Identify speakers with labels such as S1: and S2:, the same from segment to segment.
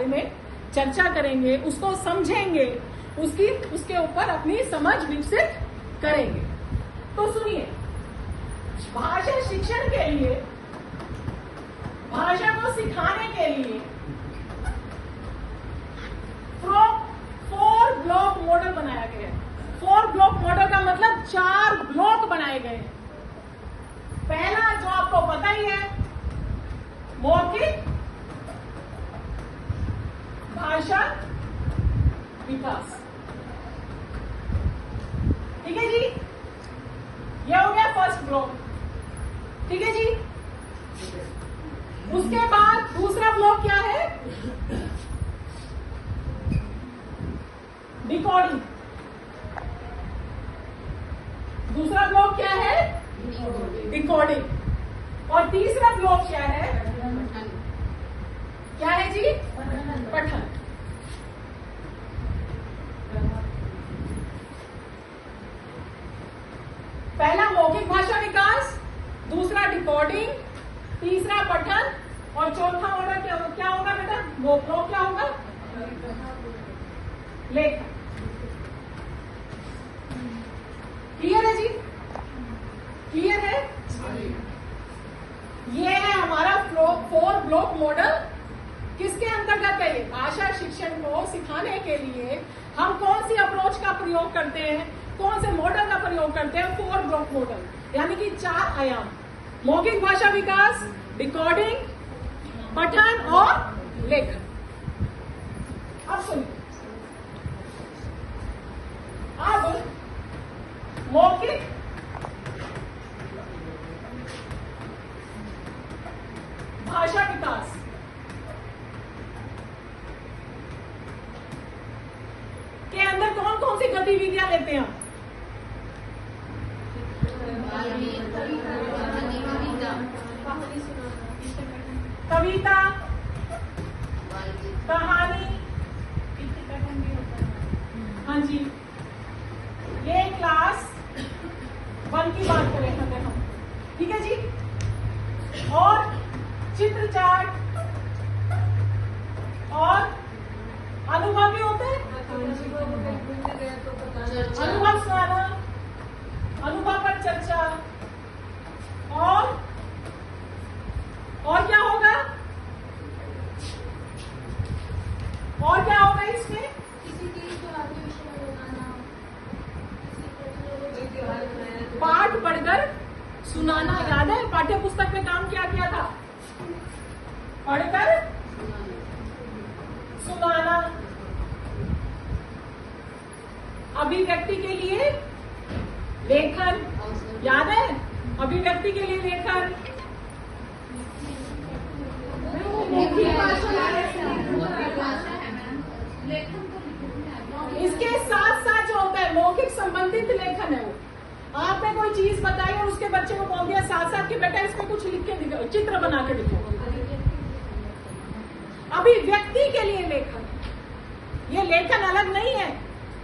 S1: में चर्चा करेंगे, उसको समझेंगे, उसके ऊपर अपनी समझ विकसित करेंगे। तो सुनिए, भाषा शिक्षण के लिए, भाषा को सिखाने के लिए 4 ब्लॉक मॉडल बनाया गया है। 4 ब्लॉक मॉडल का मतलब 4 ब्लॉक बनाए गए हैं। पहला जो आपको पता ही है, मौखिक भाषा विकास। ठीक है जी, यह हो गया फर्स्ट ब्लॉक। ठीक है जी, उसके बाद दूसरा ब्लॉक क्या है? डिकोडिंग। दूसरा ब्लॉक क्या है? डिकोडिंग। और तीसरा ब्लॉक क्या है? क्या है जी? पठन। पहला मौखिक भाषा विकास, दूसरा डिकोडिंग, तीसरा पठन और चौथा ऑर्डर क्या होगा बेटा? वो ब्लॉक क्या होगा? लेखन। क्लियर है जी? क्लियर है? ये है हमारा 4 ब्लॉक मॉडल। किसके अंतर्गत है? भाषा शिक्षण को सिखाने के लिए हम कौन सी अप्रोच का प्रयोग करते हैं, कौन से मॉडल का प्रयोग करते हैं? 4 ब्लॉक मॉडल, यानी कि 4 आयाम। मौखिक भाषा विकास, डिकोडिंग, पठन और लेखन। अब सुनिए, अब मौखिक भाषा विकास के अंदर कौन कौन सी गतिविधियां लेते हैं? कविता, कहानी, हाँ जी, ये क्लास 1 की बात कर रहे हैं हम। ठीक है जी, और चित्र चार्ट और अनुभव भी होते हैं। अनुभव सुनाना, अनुभव पर चर्चा, और क्या होगा? और क्या होगा इसमें? पाठ पढ़कर सुनाना। याद है पाठ्य पुस्तक में काम क्या किया था? पढ़कर सुनाना। अभिव्यक्ति के लिए लेखन, याद है? अभिव्यक्ति के लिए लेखन। इसके साथ साथ जो होता है मौखिक संबंधित लेखन है, वो आपने कोई चीज बताई और उसके बच्चे को बोल दिया साथ साथ कि बेटा इसमें कुछ लिख के दिखाओ, चित्र बना के दिखाओ। अभिव्यक्ति के लिए लेखन, ये लेखन अलग नहीं है।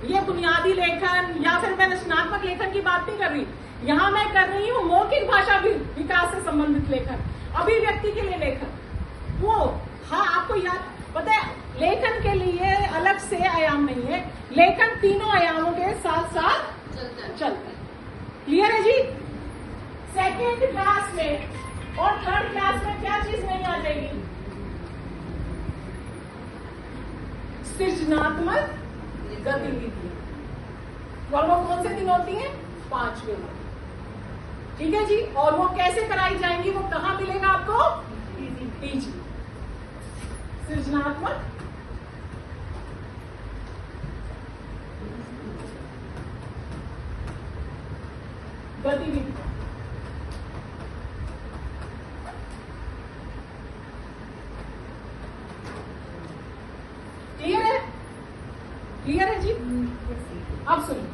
S1: ये बुनियादी लेखन या फिर मैं रचनात्मक लेखन की बात नहीं कर रही, यहां मैं कर रही हूँ मौखिक भाषा विकास से संबंधित लेखन। अभिव्यक्ति के लिए लेखन, वो हाँ आपको याद पता है, लेखन के लिए अलग से आयाम नहीं है, लेखन तीनों आयामों के साथ साथ चलता है। क्लियर है जी? सेकेंड क्लास में और थर्ड क्लास में क्या चीज नहीं आ जाएगी? सृजनात्मक गतिविधि। और वो कौन से दिन होती है? 5वें दिन। ठीक है जी, और वो कैसे कराई जाएंगी? वो कहाँ मिलेगा आपको? पीजी। सृजनात्मक गतिविधि। क्लियर है? क्लियर है जी? अब सुनिए,